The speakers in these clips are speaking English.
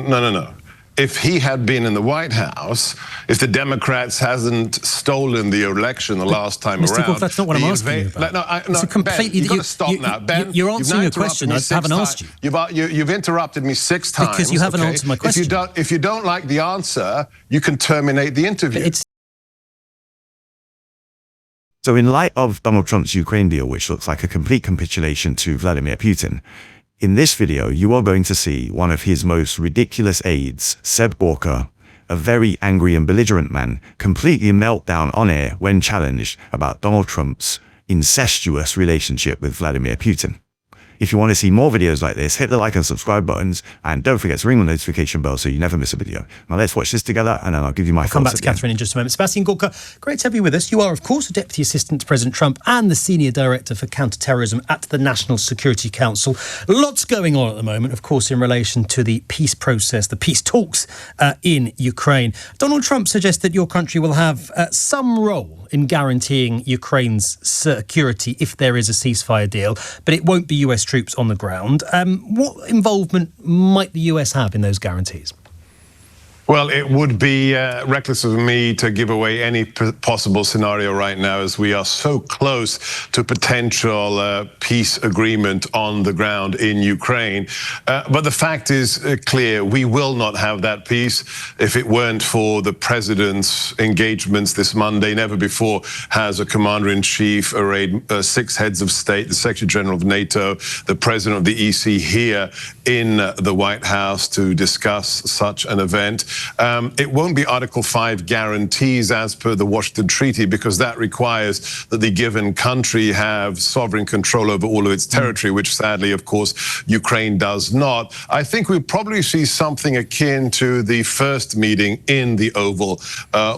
No. If he had been in the White House, if the Democrats hasn't stolen the election the last time Mr. around... Gorka, that's not what I'm asking you about. No, completely, Ben, you've got to stop now. Ben, you're answering a question I haven't asked you. You've interrupted me 6 times. Because you haven't answered my question. If you don't like the answer, you can terminate the interview. So in light of Donald Trump's Ukraine deal, which looks like a complete capitulation to Vladimir Putin, in this video, you are going to see one of his most ridiculous aides, Seb Gorka, a very angry and belligerent man, completely meltdown on air when challenged about Donald Trump's incestuous relationship with Vladimir Putin. If you want to see more videos like this, hit the like and subscribe buttons, and don't forget to ring the notification bell so you never miss a video. Now let's watch this together, and then I'll give you my thoughts. Come back to Catherine in just a moment. Sebastian Gorka, great to have you with us. You are, of course, a Deputy Assistant to President Trump and the Senior Director for Counterterrorism at the National Security Council. Lots going on at the moment, of course, in relation to the peace process, the peace talks in Ukraine. Donald Trump suggests that your country will have some role in guaranteeing Ukraine's security if there is a ceasefire deal, but it won't be US troops on the ground. What involvement might the US have in those guarantees? Well, it would be reckless of me to give away any possible scenario right now, as we are so close to potential peace agreement on the ground in Ukraine. But the fact is clear, we will not have that peace if it weren't for the president's engagements this Monday. Never before has a commander-in-chief arrayed 6 heads of state, the Secretary General of NATO, the president of the EC here in the White House to discuss such an event. It won't be Article 5 guarantees as per the Washington Treaty, because that requires that the given country have sovereign control over all of its territory, which sadly, of course, Ukraine does not. I think we'll probably see something akin to the first meeting in the Oval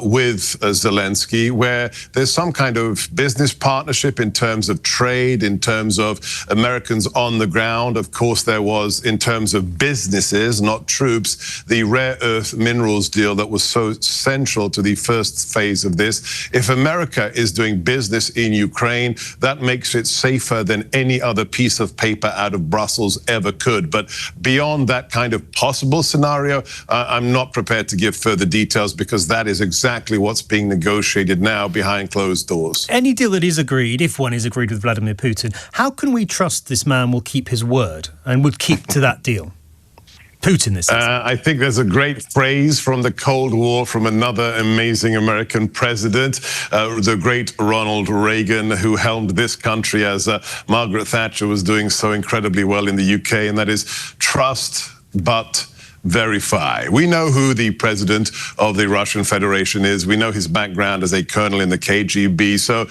with Zelensky, where there's some kind of business partnership in terms of trade, in terms of Americans on the ground. Of course, there was, in terms of businesses, not troops, the rare earth minerals deal that was so central to the first phase of this. If America is doing business in Ukraine, that makes it safer than any other piece of paper out of Brussels ever could. But beyond that kind of possible scenario, I'm not prepared to give further details, because that is exactly what's being negotiated now behind closed doors. Any deal that is agreed, if one is agreed with Vladimir Putin, how can we trust this man will keep his word and would keep to that deal? Putin, this is. I think there's a great phrase from the Cold War from another amazing American president, the great Ronald Reagan, who helmed this country as Margaret Thatcher was doing so incredibly well in the UK, and that is trust but verify. We know who the president of the Russian Federation is. We know his background as a colonel in the KGB. So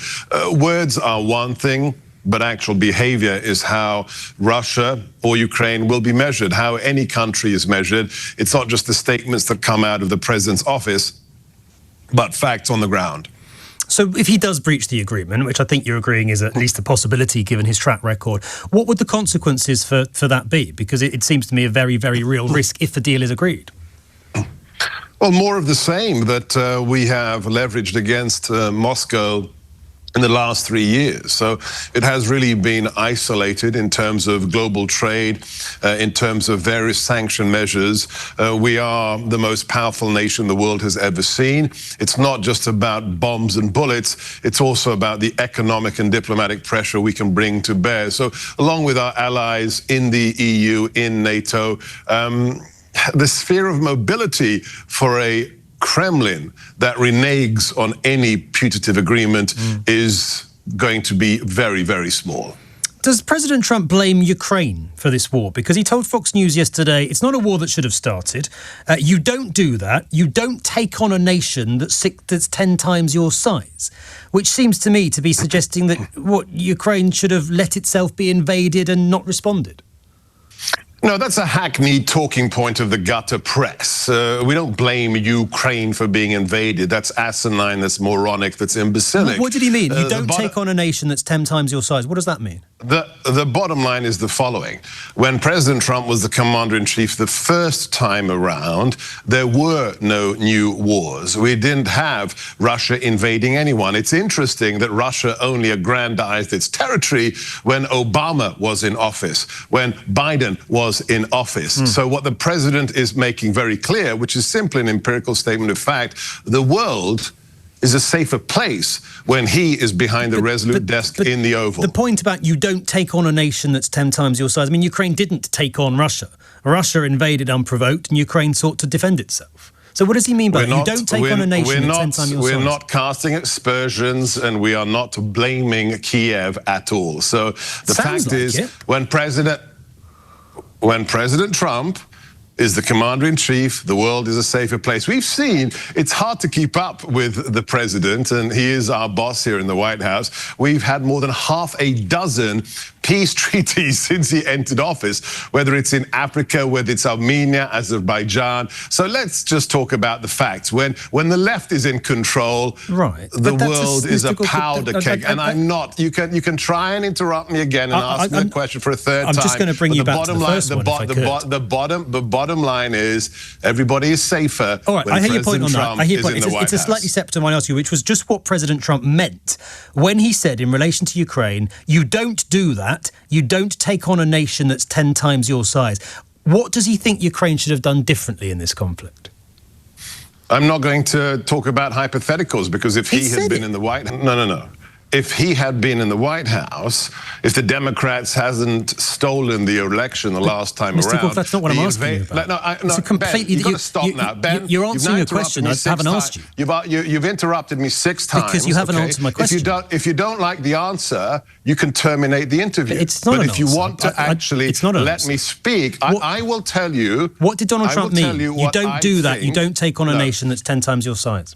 words are one thing, but actual behavior is how Russia or Ukraine will be measured, how any country is measured. It's not just the statements that come out of the president's office, but facts on the ground. So if he does breach the agreement, which I think you're agreeing is at least a possibility given his track record, what would the consequences for that be? Because it seems to me a very, very real risk if the deal is agreed. Well, more of the same that we have leveraged against Moscow in the last 3 years. So it has really been isolated in terms of global trade, in terms of various sanction measures. We are the most powerful nation the world has ever seen. It's not just about bombs and bullets, it's also about the economic and diplomatic pressure we can bring to bear. So along with our allies in the EU, in NATO, the sphere of mobility for a Kremlin that reneges on any putative agreement is going to be very, very small. Does President Trump blame Ukraine for this war? Because he told Fox News yesterday, it's not a war that should have started. You don't do that. You don't take on a nation that's 10 times your size, which seems to me to be suggesting that what Ukraine should have let itself be invaded and not responded. No, that's a hackneyed talking point of the gutter press. We don't blame Ukraine for being invaded. That's asinine, that's moronic, that's imbecilic. What did he mean? You don't take on a nation that's 10 times your size. What does that mean? The bottom line is the following. When President Trump was the commander-in-chief the first time around, there were no new wars. We didn't have Russia invading anyone. It's interesting that Russia only aggrandized its territory when Obama was in office, when Biden was was in office. So what the president is making very clear, which is simply an empirical statement of fact, the world is a safer place when he is behind the resolute desk in the Oval. The point about you don't take on a nation that's 10 times your size. I mean, Ukraine didn't take on Russia. Russia invaded unprovoked and Ukraine sought to defend itself. So what does he mean by that? You don't take on a nation that's 10 times your size? We're not casting aspersions and we are not blaming Kiev at all. So the fact is, when President Trump is the commander-in-chief, the world is a safer place. We've seen it's hard to keep up with the president, and he is our boss here in the White House. We've had more than half a dozen peace treaties since he entered office, whether it's in Africa, whether it's Armenia, Azerbaijan. So let's just talk about the facts. When the left is in control, right, the world is a powder keg. And I'm not. You can try and interrupt me again and ask me a question for a third time. I'm just going to bring you back to the first one, if I could. The bottom line is everybody is safer. All right, I hear your point on that. I hear your point. It's a slightly separate one I ask you, which was just what President Trump meant when he said in relation to Ukraine, you don't do that. You don't take on a nation that's 10 times your size. What does he think Ukraine should have done differently in this conflict? I'm not going to talk about hypotheticals, because if he had been in the White House... No. If he had been in the White House, if the Democrats hasn't stolen the election the last time around... Mr. Gorka, that's not what I'm asking you about. No, Ben, you've got to stop now. Ben, you're answering a question I haven't asked you. You've interrupted me 6 times. Because you haven't answered my question. If you don't like the answer, you can terminate the interview. It's not But if you want to actually let me speak, I will tell you... What did Donald Trump mean? You don't do that. You don't take on a nation that's 10 times your size.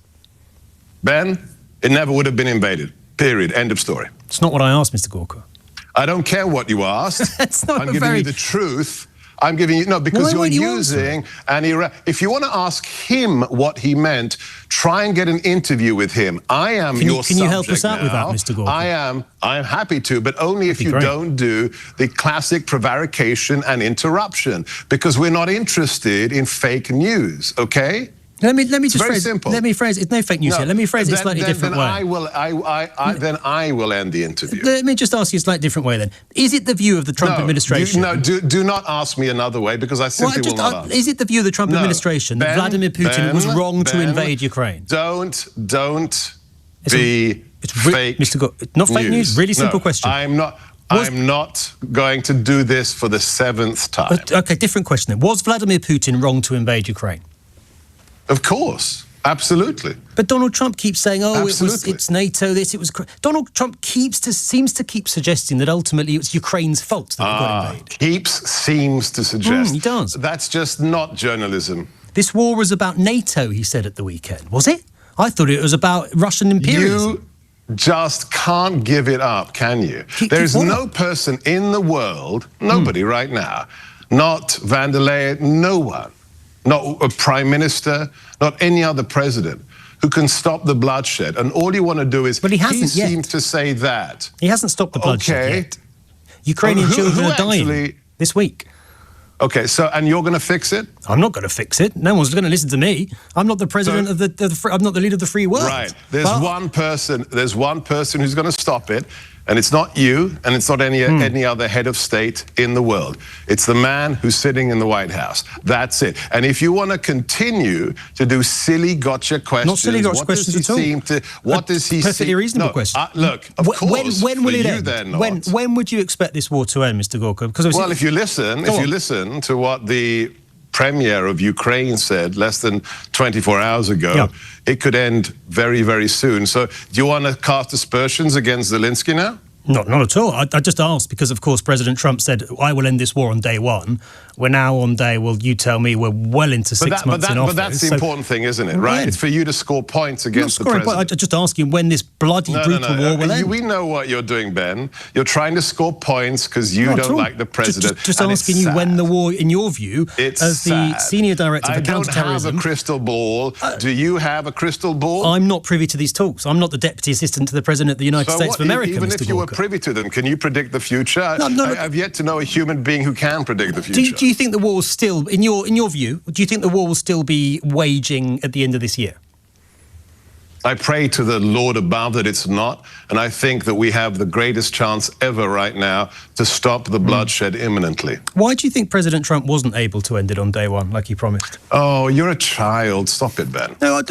Ben, it never would have been invaded. Period. End of story. It's not what I asked, Mr. Gorka. I don't care what you asked. I'm giving you the truth. I'm giving you... No, because you're using an... If you want to ask him what he meant, try and get an interview with him. I am your subject. Can you help us out with that, Mr. Gorka? I am happy to, but only if you don't do the classic prevarication and interruption, because we're not interested in fake news, okay? Let me just phrase. Simple. Let me phrase. It's no fake news here. Let me phrase it a slightly different way. Then I will end the interview. Let me just ask you a slightly different way. Then, is it the view of the Trump administration? Do not ask me another way, because I simply will not ask. Is it the view of the Trump administration that Vladimir Putin was wrong to invade Ukraine? Don't be fake. Mr. Gorka, not fake news. Really simple question. I'm not going to do this for the 7th time. Okay, different question then. Was Vladimir Putin wrong to invade Ukraine? Of course, absolutely. But Donald Trump keeps saying, "Oh, it's NATO. It was." Donald Trump seems to keep suggesting that ultimately it's Ukraine's fault that they got invaded. Seems to suggest. He does. That's just not journalism. This war was about NATO, he said at the weekend. Was it? I thought it was about Russian imperialism. You just can't give it up, can you? There is no person in the world, nobody right now, not van der Leyen, no one. Not a prime minister, not any other president who can stop the bloodshed. And all you want to do is... But he hasn't yet. He seems to say that. He hasn't stopped the bloodshed yet. Ukrainian children are dying this week. Okay, and you're going to fix it? I'm not going to fix it. No one's going to listen to me. I'm not the president of I'm not the leader of the free world. Right. There's one person who's going to stop it. And it's not you, and it's not any other head of state in the world. It's the man who's sitting in the White House. That's it. And if you want to continue to do silly gotcha questions... Not silly gotcha questions at all. What does he see? Perfectly reasonable question. Look, of course, when will it end? When would you expect this war to end, Mr. Gorka? Well, if you listen to what the Premier of Ukraine said less than 24 hours ago, it could end very, very soon. So do you want to cast aspersions against Zelensky now? Not at all. I just asked because, of course, President Trump said, I will end this war on day one. We're now on day, well, you tell me, we're well into 6 months in office. But that's the important thing, isn't it, right? It's for you to score points against the president. I'm just asking when this bloody, brutal war will end. We know what you're doing, Ben. You're trying to score points because you don't like the president. Just asking you when the war, in your view, as the senior director for counterterrorism... I don't have a crystal ball. Do you have a crystal ball? I'm not privy to these talks. I'm not the deputy assistant to the president of the United States of America, Even if you were privy to them, can you predict the future? I've yet to know a human being who can predict the future. Do you think the war will still, in your view, do you think the war will still be waging at the end of this year? I pray to the Lord above that it's not, and I think that we have the greatest chance ever right now to stop the bloodshed imminently. Why do you think President Trump wasn't able to end it on day one, like he promised? Oh, you're a child. Stop it, Ben. No,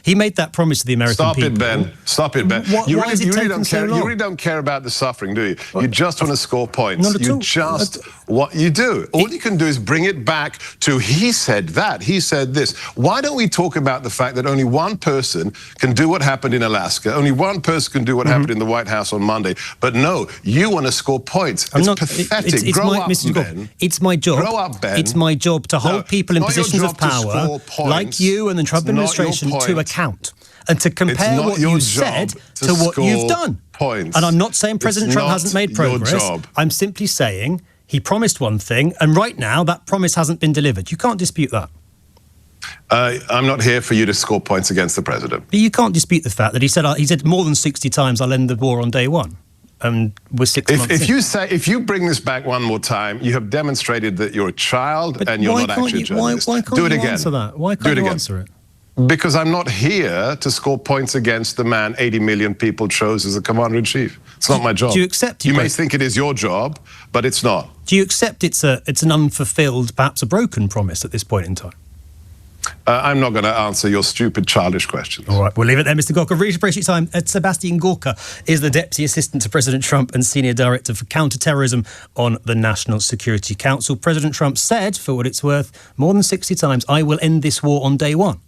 he made that promise to the American people. Stop it, Ben. Stop it, Ben. Why is it taking so long? You really don't care about the suffering, do you? You just want to score points. Not at all. What you do. All you can do is bring it back to he said that, he said this. Why don't we talk about the fact that only one person can do what happened in Alaska, only one person can do what happened in the White House on Monday, but no, you want to score points. It's pathetic. Grow up, Ben. It's my job. Grow up, Ben. It's my job to hold people in positions of power, like you and the Trump administration, to account and to compare what you said to what you've done. Points. And I'm not saying President Trump hasn't made progress. I'm simply saying he promised one thing, and right now that promise hasn't been delivered. You can't dispute that. I'm not here for you to score points against the president. But you can't dispute the fact that he said more than 60 times, "I'll end the war on day one." And we're 6 months in. If you bring this back one more time, you have demonstrated that you're a child and you're not actually a journalist. Why can't you answer that? Why can't you answer it? Because I'm not here to score points against the man 80 million people chose as a commander-in-chief. It's not my job. Do you accept? You may think it is your job, but it's not. Do you accept it's an unfulfilled, perhaps a broken promise at this point in time? I'm not going to answer your stupid, childish questions. All right, we'll leave it there, Mr. Gorka. Really appreciate your time. Sebastian Gorka is the Deputy Assistant to President Trump and Senior Director for Counterterrorism on the National Security Council. President Trump said, for what it's worth, more than 60 times, "I will end this war on day one,"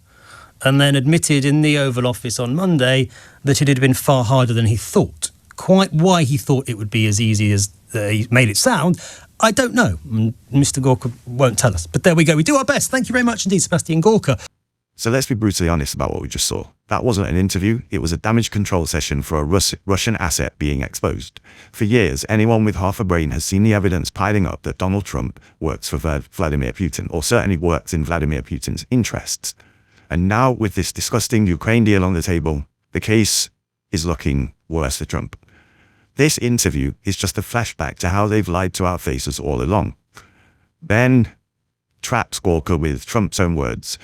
and then admitted in the Oval Office on Monday that it had been far harder than he thought. Quite why he thought it would be as easy as he made it sound, I don't know. Mr. Gorka won't tell us. But there we go. We do our best. Thank you very much indeed, Sebastian Gorka. So let's be brutally honest about what we just saw. That wasn't an interview. It was a damage control session for a Russian asset being exposed. For years, anyone with half a brain has seen the evidence piling up that Donald Trump works for Vladimir Putin, or certainly works in Vladimir Putin's interests. And now, with this disgusting Ukraine deal on the table, the case is looking worse for Trump. This interview is just a flashback to how they've lied to our faces all along. Ben traps Gorka with Trump's own words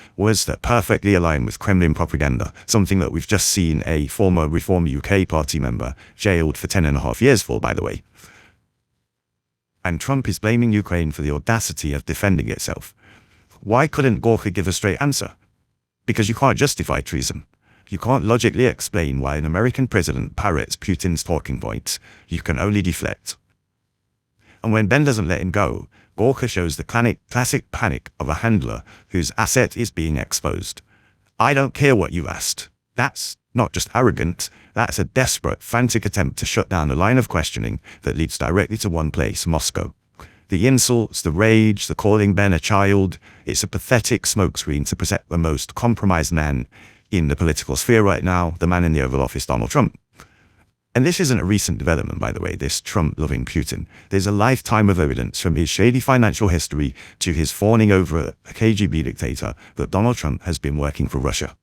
that perfectly align with Kremlin propaganda, something that we've just seen a former Reform UK party member jailed for 10.5 years for, by the way. And Trump is blaming Ukraine for the audacity of defending itself. Why couldn't Gorka give a straight answer? Because you can't justify treason. You can't logically explain why an American president parrots Putin's talking points. You can only deflect. And when Ben doesn't let him go, Gorka shows the classic panic of a handler whose asset is being exposed. I don't care what you asked. That's not just arrogant, that's a desperate, frantic attempt to shut down a line of questioning that leads directly to one place, Moscow. The insults, the rage, the calling Ben a child, it's a pathetic smokescreen to protect the most compromised man in the political sphere right now, the man in the Oval Office, Donald Trump. And this isn't a recent development, by the way, this Trump-loving Putin. There's a lifetime of evidence from his shady financial history to his fawning over a KGB dictator that Donald Trump has been working for Russia.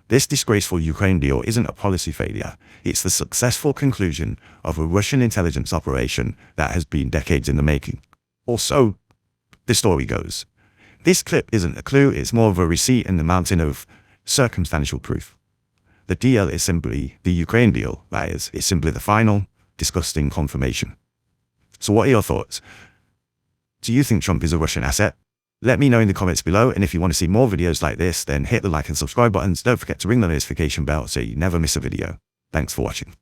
This disgraceful Ukraine deal isn't a policy failure. It's the successful conclusion of a Russian intelligence operation that has been decades in the making. Also, the story goes. This clip isn't a clue, it's more of a receipt in the mountain of circumstantial proof. The deal is simply the Ukraine deal, that is, it's simply the final, disgusting confirmation. So what are your thoughts? Do you think Trump is a Russian asset? Let me know in the comments below, and if you want to see more videos like this, then hit the like and subscribe buttons. Don't forget to ring the notification bell so you never miss a video. Thanks for watching.